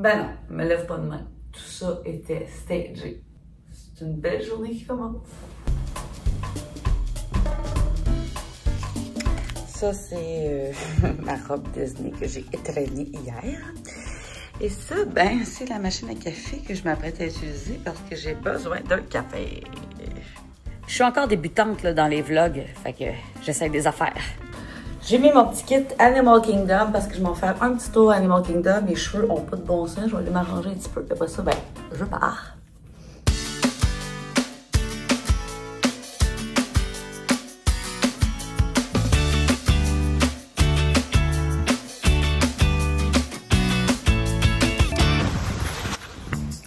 Ben non, me lève pas de main. Tout ça était stagé. C'est une belle journée qui commence. Ça, c'est ma robe Disney que j'ai étraînée hier. Et ça, ben, c'est la machine à café que je m'apprête à utiliser parce que j'ai besoin d'un café. Je suis encore débutante là, dans les vlogs, fait que j'essaie des affaires. J'ai mis mon petit kit Animal Kingdom parce que je vais m'en faire un petit tour Animal Kingdom. Mes cheveux ont pas de bon sens, je vais les m'arranger un petit peu. Après ça, ben, je pars.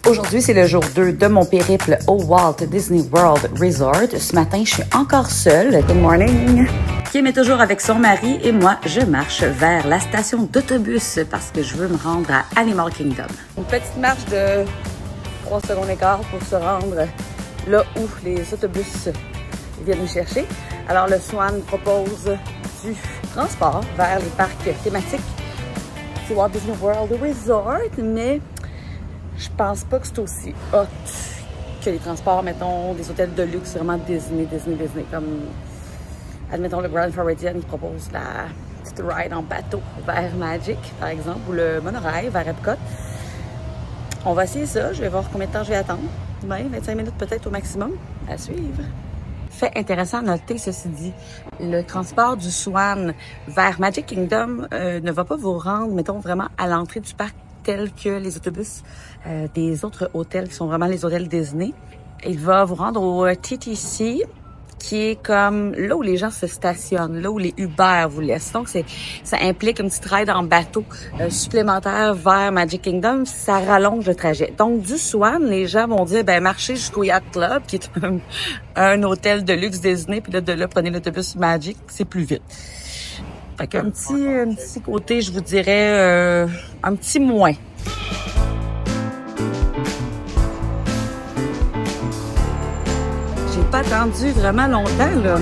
Aujourd'hui, c'est le jour 2 de mon périple au Walt Disney World Resort. Ce matin, je suis encore seule. Good morning! Kim est toujours avec son mari et moi, je marche vers la station d'autobus parce que je veux me rendre à Animal Kingdom. Une petite marche de 3 secondes et quart pour se rendre là où les autobus viennent nous chercher. Alors, le Swan propose du transport vers les parcs thématiques du Walt Disney World Resort, mais je pense pas que c'est aussi hot que les transports, mettons, des hôtels de luxe, vraiment Disney. Comme, admettons, le Grand Floridian, il propose la petite ride en bateau vers Magic, par exemple, ou le monorail vers Epcot. On va essayer ça. Je vais voir combien de temps je vais attendre. 20-25 minutes peut-être au maximum. À suivre. Fait intéressant à noter, ceci dit, le transport du Swan vers Magic Kingdom ne va pas vous rendre, mettons, vraiment à l'entrée du parc tels que les autobus des autres hôtels qui sont vraiment les hôtels Disney. Il va vous rendre au TTC, qui est comme là où les gens se stationnent, là où les Uber vous laissent. Donc, ça implique une petite ride en bateau supplémentaire vers Magic Kingdom. Ça rallonge le trajet. Donc, du Swan, les gens vont dire, ben, marchez jusqu'au Yacht Club, qui est un hôtel de luxe Disney, puis là, de là, prenez l'autobus Magic, c'est plus vite. Fait qu'un petit côté, je vous dirais, un petit moins. J'ai pas attendu vraiment longtemps, là.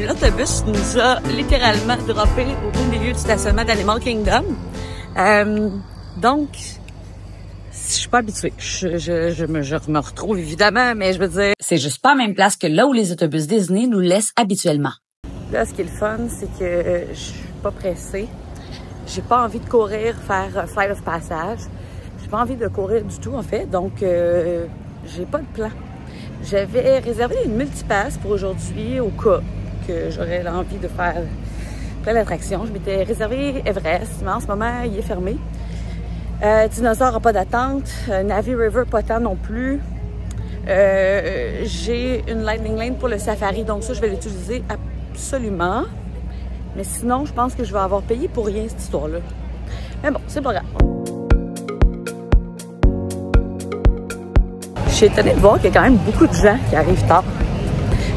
L'autobus nous a littéralement droppé au beau milieu du stationnement d'Animal Kingdom. Donc, je suis pas habituée. Je me retrouve évidemment, mais je veux dire, c'est juste pas la même place que là où les autobus Disney nous laissent habituellement. Là, ce qui est le fun, c'est que je suis pas pressée. J'ai pas envie de courir, faire Flight of Passage. J'ai pas envie de courir du tout, en fait. Donc, j'ai pas de plan. J'avais réservé une multipass pour aujourd'hui au cas que j'aurais l'envie de faire plein d'attractions. Je m'étais réservé Everest, mais en ce moment, il est fermé. Dinosaure n'a pas d'attente. Na'vi River, pas tant non plus. J'ai une Lightning Lane pour le safari, donc ça, je vais l'utiliser absolument. Mais sinon, je pense que je vais avoir payé pour rien cette histoire-là. Mais bon, c'est pas grave. Je suis étonnée de voir qu'il y a quand même beaucoup de gens qui arrivent tard.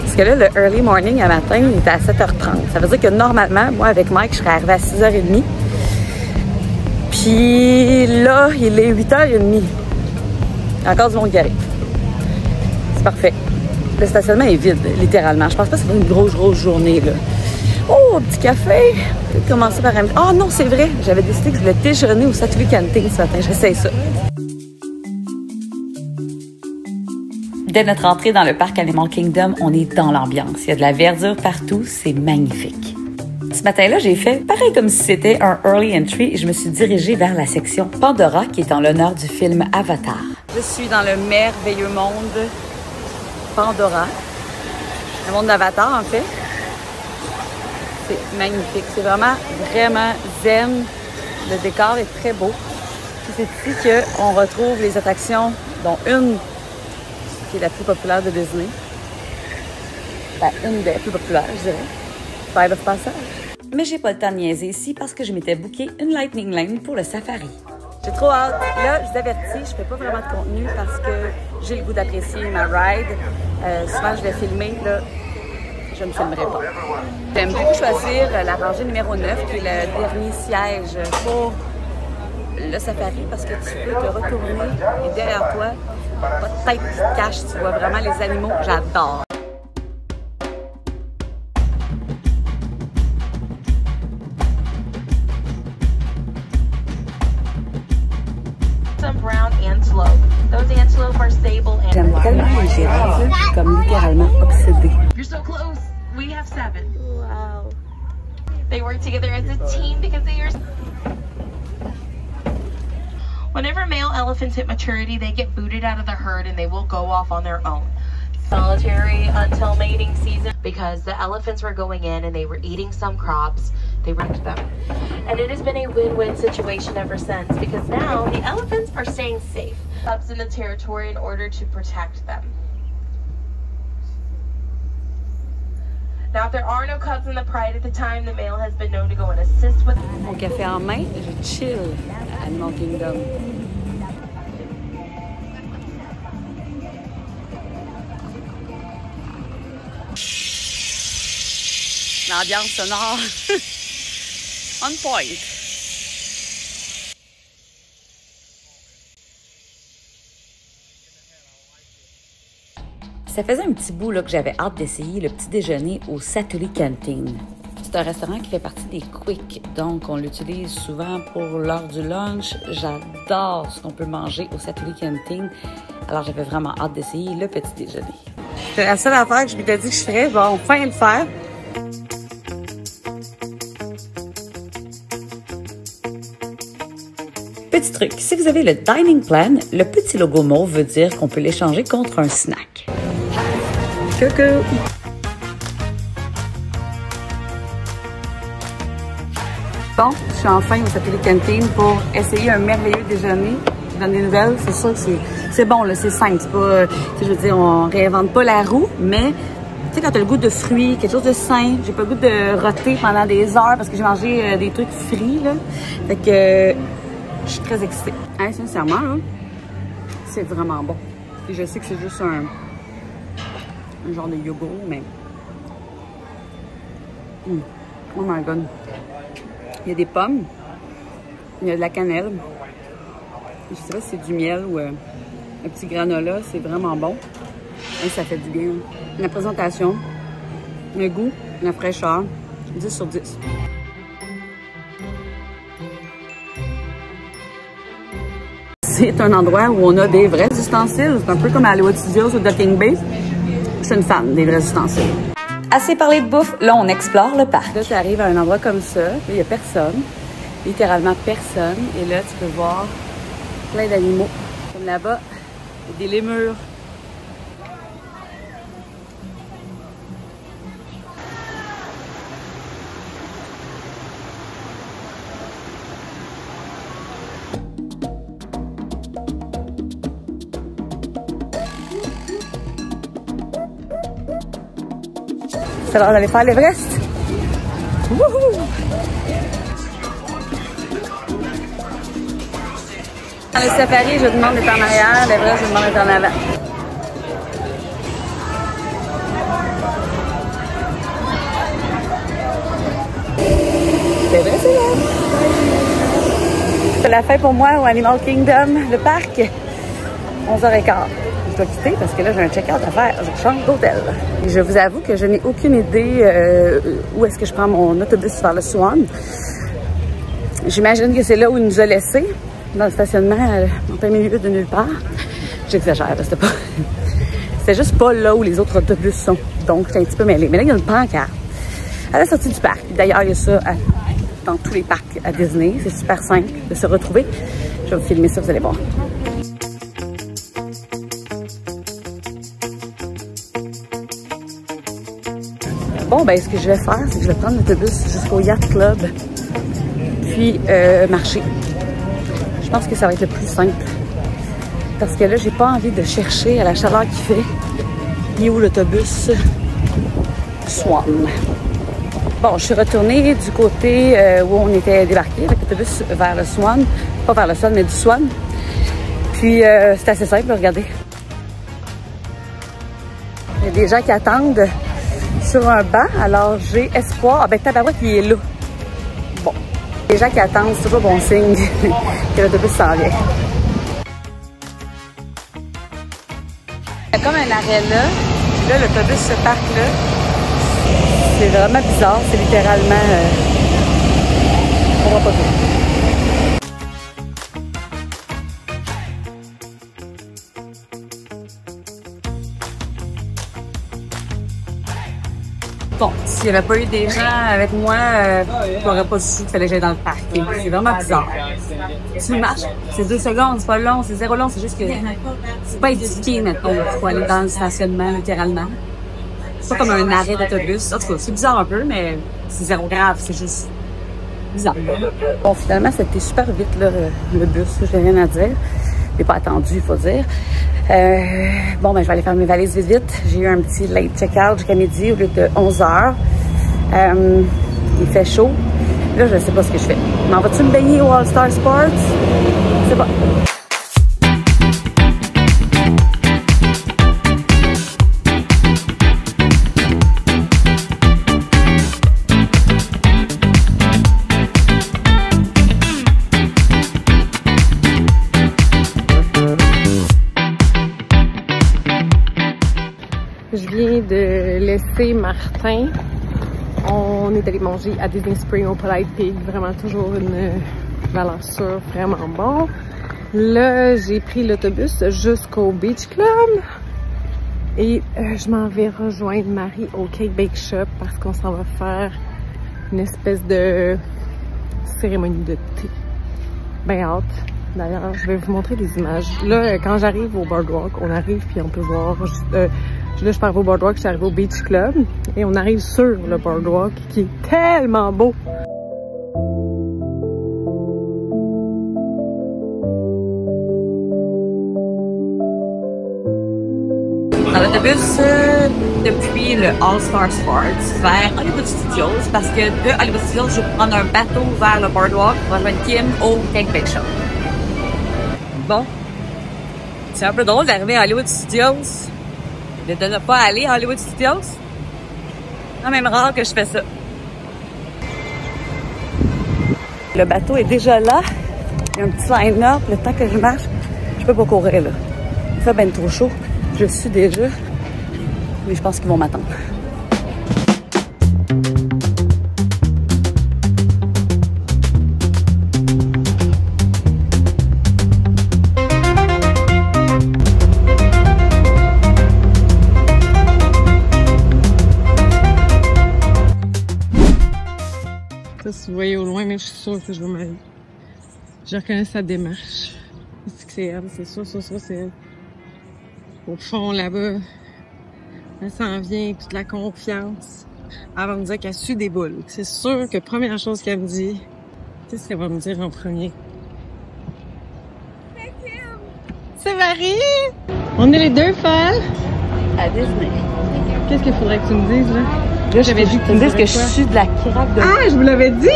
Parce que là, le early morning à matin, il était à 7h30. Ça veut dire que normalement, moi, avec Mike, je serais arrivée à 6h30. Puis là, il est 8h30. Encore du monde qui arrive. C'est parfait. Le stationnement est vide, littéralement. Je pense pas que ça va être une grosse journée, là. Oh, petit café! Je vais commencer par un... Oh non, c'est vrai! J'avais décidé que je voulais déjeuner au Satuli Canteen ce matin. J'essaie ça. Dès notre entrée dans le parc Animal Kingdom, on est dans l'ambiance. Il y a de la verdure partout, c'est magnifique. Ce matin-là, j'ai fait pareil comme si c'était un early entry et je me suis dirigée vers la section Pandora qui est en l'honneur du film Avatar. Je suis dans le merveilleux monde Pandora, le monde d'Avatar en fait. C'est magnifique, c'est vraiment zen. Le décor est très beau. C'est ici qu'on retrouve les attractions, dont une qui est la plus populaire de Disney. Ben, une des plus populaires, je dirais. Flight of Passage. Mais j'ai pas le temps de niaiser ici parce que je m'étais booké une Lightning Lane pour le safari. J'ai trop hâte. Là, je vous avertis, je fais pas vraiment de contenu parce que j'ai le goût d'apprécier ma ride. Souvent, je vais filmer, là, je ne filmerai pas. J'aime beaucoup choisir la rangée numéro 9, qui est le dernier siège pour le safari, parce que tu peux te retourner et derrière toi, pas de tête qui te cache, tu vois vraiment les animaux. J'adore. J'aime tellement les girafes, là, je suis comme littéralement obsédée. You're so close. We have 7. Wow. They work together as a team because they are. Whenever male elephants hit maturity, they get booted out of the herd and they will go off on their own. Solitary until mating season because the elephants were going in and they were eating some crops. They wrecked them. And it has been a win-win situation ever since because now the elephants are staying safe. Cubs in the territory in order to protect them. Now, if there are no cubs in the pride at the time, the male has been known to go and assist with. Mon café en main, je chill à Animal Kingdom. L'ambiance sonore on point. Ça faisait un petit bout là, que j'avais hâte d'essayer le petit déjeuner au Satuli Canteen. C'est un restaurant qui fait partie des Quick, donc on l'utilise souvent pour l'heure du lunch. J'adore ce qu'on peut manger au Satuli Canteen, alors j'avais vraiment hâte d'essayer le petit déjeuner. C'est la seule affaire que je m'étais dit que je ferais, bon, enfin le faire. Petit truc, si vous avez le dining plan, le petit logo mauve veut dire qu'on peut l'échanger contre un snack. Coucou! Bon, je suis enfin au Satuli Canteen pour essayer un merveilleux déjeuner. Je donne des nouvelles, c'est sûr que c'est bon, c'est simple. C'est pas, je veux dire, on réinvente pas la roue, mais tu sais, quand tu as le goût de fruits, quelque chose de sain, j'ai pas le goût de roter pendant des heures parce que j'ai mangé des trucs frits, là. Fait que je suis très excitée. Hein, sincèrement, là, c'est vraiment bon. Et je sais que c'est juste un genre de yogourt, mais... Oh my god. Il y a des pommes, il y a de la cannelle. Je sais pas si c'est du miel ou un petit granola, c'est vraiment bon. Et ça fait du bien. La présentation, le goût, la fraîcheur, 10 sur 10. C'est un endroit où on a des vrais ustensiles. C'est un peu comme à Hollywood Studios ou Ducking Bay. Je suis une fan des vrais ustensiles. Assez parlé de bouffe, là on explore le parc. Là tu arrives à un endroit comme ça, il n'y a personne, littéralement personne. Et là tu peux voir plein d'animaux. Comme là-bas, il y a des lémures. C'est l'heure d'aller faire l'Everest. Wouhou! Dans le safari, je demande d'être en arrière. L'Everest, je demande d'être en avant. L'Everest, c'est là. C'est la fin pour moi au Animal Kingdom, le parc. 11h15. Je dois quitter parce que là, j'ai un check-out à faire. Je change d'hôtel. Et je vous avoue que je n'ai aucune idée où est-ce que je prends mon autobus vers le Swan. J'imagine que c'est là où il nous a laissés, dans le stationnement, en plein milieu de nulle part. J'exagère, parce que c'était juste pas là où les autres autobus sont. Donc, j'étais un petit peu mêlée. Mais là, il y a une pancarte à la sortie du parc. D'ailleurs, il y a ça dans tous les parcs à Disney. C'est super simple de se retrouver. Je vais vous filmer ça, vous allez voir. Bon, ben, ce que je vais faire, c'est que je vais prendre l'autobus jusqu'au Yacht Club, puis marcher. Je pense que ça va être le plus simple. Parce que là, j'ai pas envie de chercher à la chaleur qu'il fait. Ni où l'autobus Swan. Bon, je suis retournée du côté où on était débarqué, avec l'autobus vers le Swan. Pas vers le Swan, mais du Swan. Puis, c'est assez simple, regardez. Il y a des gens qui attendent sur un banc, alors j'ai espoir. Ah ben, tabarouette, il est là. Bon. Les gens qui attendent, c'est pas bon signe que l'autobus s'en vient. Il y a comme un arrêt là. Là, l'autobus se parque là. C'est vraiment bizarre. C'est littéralement... on voit pas tout. Bon, s'il n'y avait pas eu des gens avec moi, je n'aurais pas su qu'il fallait que j'aille dans le parc. C'est vraiment bizarre. Tu marches, c'est 2 secondes, c'est pas long, c'est 0 long, c'est juste que c'est pas éduqué, mettons, pour aller dans le stationnement, littéralement. C'est pas comme un arrêt d'autobus. En tout cas, c'est bizarre un peu, mais c'est 0 grave, c'est juste bizarre. Bon, finalement, c'était super vite, là, le bus, j'ai rien à dire. Je l'ai pas attendu, il faut dire. Bon, ben, je vais aller faire mes valises vite. J'ai eu un petit late check-out jusqu'à midi au lieu de 11h. Il fait chaud. Là, je sais pas ce que je fais. M'en vas-tu me baigner au All-Star Sports? Je sais pas. Je viens de laisser Martin. On est allé manger à Disney Springs au Polite Pig. Vraiment toujours une valeur sûre, vraiment bon. Là, j'ai pris l'autobus jusqu'au Beach Club. Et je m'en vais rejoindre Marie au Cake Bake Shop parce qu'on s'en va faire une espèce de cérémonie de thé. Ben hâte. D'ailleurs, je vais vous montrer des images. Là, quand j'arrive au Boardwalk, on arrive puis on peut voir... Là, je pars au Boardwalk, je suis arrivée au Beach Club et on arrive sur le Boardwalk qui est tellement beau. Dans l'autobus depuis le All-Star Sports vers Hollywood Studios parce que de Hollywood Studios, je vais prendre un bateau vers le Boardwalk pour rejoindre Kim au Cake Bake Shop. Bon, c'est un peu drôle d'arriver à Hollywood Studios. De ne pas aller à Hollywood Studios. C'est quand même rare que je fais ça. Le bateau est déjà là. Il y a un petit line-up. Le temps que je marche, je peux pas courir là. Il fait bien trop chaud. Je suis déjà. Mais je pense qu'ils vont m'attendre. Si vous voyez au loin, mais je suis sûre que je vais m'aller. Je reconnais sa démarche. C'est que c'est elle, c'est sûr, c'est elle. Au fond, là-bas, elle s'en vient avec toute la confiance. Elle va me dire qu'elle suit des boules. C'est sûr que première chose qu'elle me dit, tu sais ce qu'elle va me dire en premier? C'est Marie! On est les deux folles! À Disney. Qu'est-ce qu'il faudrait que tu me dises, là? Là, j'avais dit que tu me dises que je suis de la craque de... Ah, je vous l'avais dit!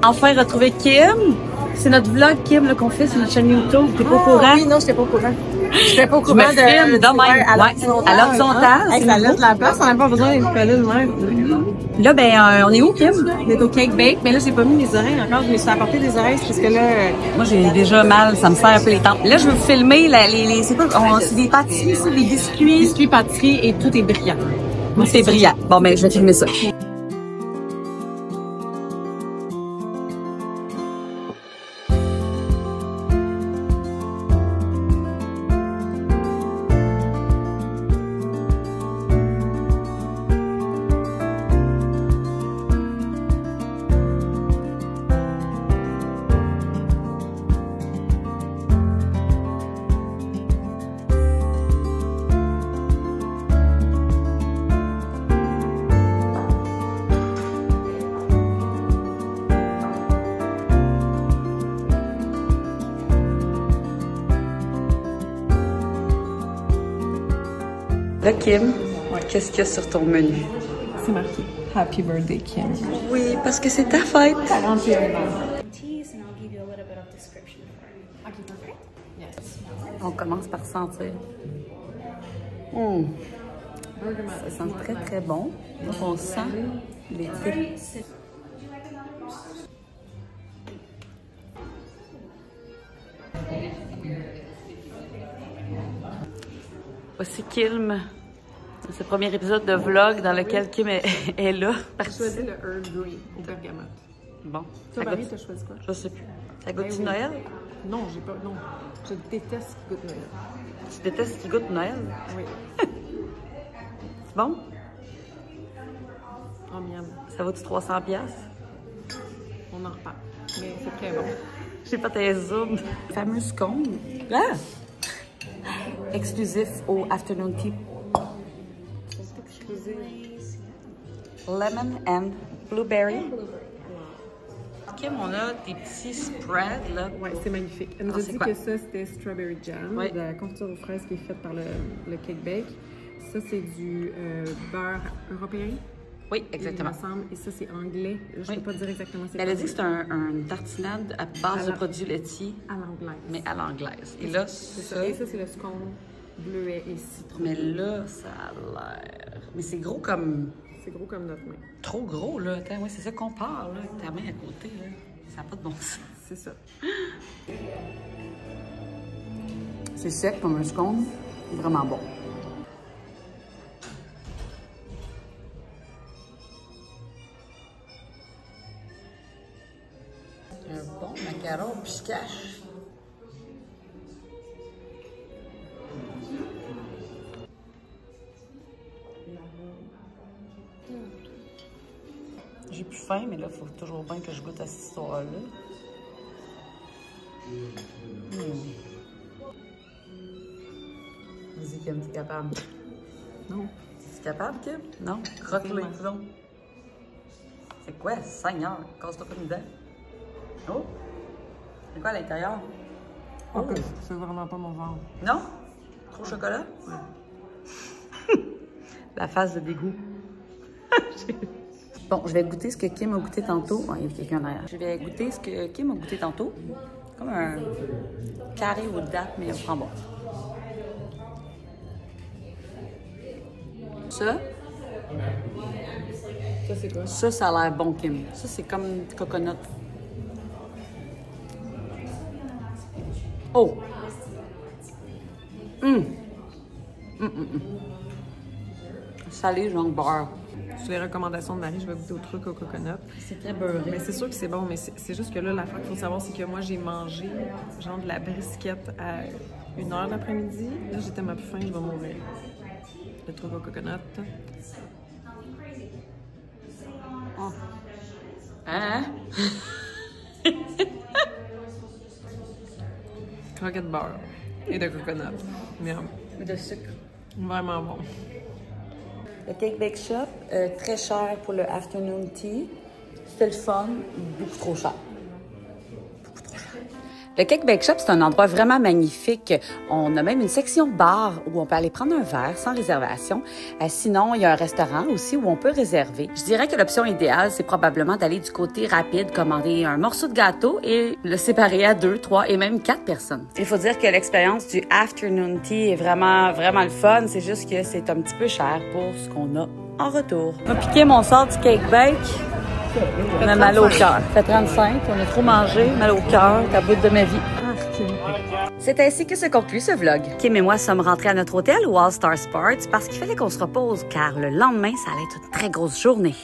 Enfin retrouver Kim. C'est notre vlog, Kim, qu'on fait sur notre chaîne YouTube. T'es pas au courant? Oui, non, j'étais pas au courant. J'étais pas au courant de même. À l'horizontale. Hey, ça laisse la place, on n'a pas besoin d'une palette de même. Là, ben, on est où, Kim? On est au Cake Bake, mais là, j'ai pas mis mes oreilles encore. Je me suis apporté des oreilles parce que là... Moi, j'ai déjà mal, ça me serre un peu les tempes. Là, je veux filmer c'est quoi? C'est des pâtisseries, c'est des biscuits. Biscuits, pâtisseries et tout est brillant. C'est brillant. Bon, ben, je vais filmer ça. Là, Kim, qu'est-ce qu'il y a sur ton menu? C'est marqué Happy Birthday, Kim. Oui, parce que c'est ta fête. 41 ans. On commence par sentir. Ça sent très très bon. Donc on sent les tripes. Voici Kim. C'est le premier épisode de vlog dans lequel Kim est là. J'ai choisi le Earl Grey au bergamote. Bon. Toi, Marie, t'as choisi quoi? Je sais plus. Ça goûte Ben du oui. Noël? Non, j'ai pas. Non. Je déteste ce qui goûte Noël. Tu détestes ce qui goûte Noël? Oui. C'est bon? Oh, miam. Ça vaut-tu 300$? On en reparle. Mais c'est très bon. J'ai pas tes zooms. Fameux scone. Ah! Exclusif au afternoon tea. C'est exclusif. Lemon and blueberry. Kim, on a des petits spreads, là. Ouais, c'est magnifique. Elle nous Ah, a c'est dit quoi? que ça, c'était strawberry jam, Oui. de la confiture aux fraises qui est faite par le cake bake. Ça, c'est du beurre européen. Oui, exactement. Il me semble. Et ça, c'est anglais. Là, je Oui. peux pas dire exactement c'est Mais elle a dit que c'est une tartinade à base de la- produits laitiers, à l'anglaise. mais à l'anglaise. Et là, C'est ça... ça. Et ça, c'est le scone bleuet et citron. Mais là, ça a l'air... Mais c'est gros comme... C'est gros comme notre main. Trop gros, là. Attends, ouais, c'est ça qu'on parle, là. Avec ta main à côté, là. Ça n'a pas de bon sens. C'est ça. C'est sec comme un scone. Vraiment bon. Un bon macaron pistache. J'ai plus faim, mais là, il faut toujours bien que je goûte à cette histoire-là. Vas-y, Kim, t'es capable. Non. T'es capable, Kim? Non? Croque-les, disons. C'est quoi, Seigneur? Casse-toi pas une dent. Oh! C'est quoi à l'intérieur? Oh. C'est vraiment pas mon genre. Non? Trop chocolat? La face de dégoût. Bon, je vais goûter ce que Kim a goûté tantôt. Oh, il y a quelqu'un derrière. Je vais goûter ce que Kim a goûté tantôt. Comme un carré aux dattes, mais au framboise. Ça, Ça, c'est quoi? ça a l'air bon, Kim. Ça, c'est comme du coconut. Oh! Salé, genre beurre. Sur les recommandations de Marie, je vais goûter au truc au coconut. C'est très beurré. Mais c'est sûr que c'est bon, mais c'est juste que là, l'affaire qu'il faut savoir, c'est que moi, j'ai mangé genre de la brisquette à 1h l'après-midi. Là, j'ai tellement plus faim, je vais mourir. Le truc au coconut. Oh. Hein? Croquette de beurre et de coconut. Miam. De sucre. Vraiment bon. Le Cake Bake Shop, très cher pour le afternoon tea. C'était le fun, beaucoup trop cher. Beaucoup trop cher. Le Cake Bake Shop, c'est un endroit vraiment magnifique. On a même une section bar où on peut aller prendre un verre sans réservation. Sinon, il y a un restaurant aussi où on peut réserver. Je dirais que l'option idéale, c'est probablement d'aller du côté rapide, commander un morceau de gâteau et le séparer à 2, 3 et même 4 personnes. Il faut dire que l'expérience du afternoon tea est vraiment, vraiment le fun. C'est juste que c'est un petit peu cher pour ce qu'on a en retour. On a piqué mon sort du Cake Bake. On a mal au cœur. Ça fait 35, on a trop mangé, mal au cœur, ta bout de ma vie. C'est ainsi que se conclut ce vlog. Kim et moi sommes rentrés à notre hôtel au All Star Sports parce qu'il fallait qu'on se repose car le lendemain, ça allait être une très grosse journée.